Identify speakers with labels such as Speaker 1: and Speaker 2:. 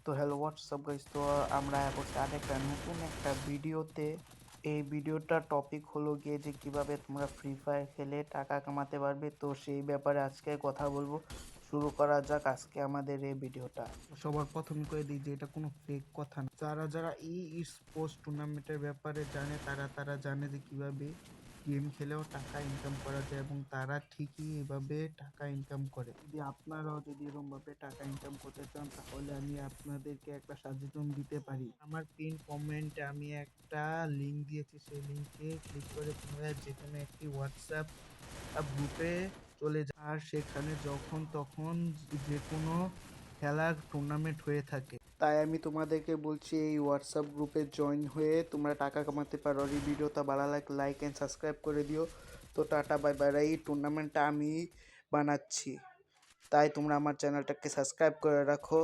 Speaker 1: তো hello WhatsApp guys, তো আমরা বলছি আরেকটা নতুন একটা ভিডিওতে। এই ভিডিওটার টপিক হলো গিয়ে যে কিভাবে তোমরা ফ্রি ফায়ার খেলে টাকা কামাতে পারবে। তো সেই ব্যাপারে আজকে কথা বলবো। শুরু করা যাক আজকে আমাদের এই ভিডিওটা। সবার প্রথমে করে দিই যে এটা কোনো ফেক কথা না। যারা যারা এই স্পোর্টস টুর্নামেন্টের ব্যাপারে জানে তারা জানে যে কিভাবে গেম খেলেও টাকা ইনকাম করা যায় এবং তারা ঠিকই এভাবে টাকা ইনকাম করে। যদি আপনারাও যদি এরকম ভাবে টাকা ইনকাম করতে চান তাহলে আমি আপনাদেরকে একটা সাজেশন দিতে পারি। আমার পিন কমেন্টে আমি একটা লিংক দিয়েছি, সেই লিংকে ক্লিক করে তোমরা যে কোনো একটি হোয়াটসঅ্যাপ গ্রুপে চলে যাও, আর সেখানে যখন তখন যে কোনো খেলার টুর্নামেন্ট হয়ে থাকে। তাই আমি তোমাদেরকে বলছি এই হোয়াটসঅ্যাপ গ্রুপে জয়েন হয়ে তোমরা টাকা কামাতে পারো। আর এই ভিডিওটা ভালো লাগলে লাইক অ্যান্ড সাবস্ক্রাইব করে দিও। তো টাটা বাই বাই। এই টুর্নামেন্টটা আমি বানাচ্ছি, তাই তোমরা আমার চ্যানেলটাকে সাবস্ক্রাইব করে রাখো।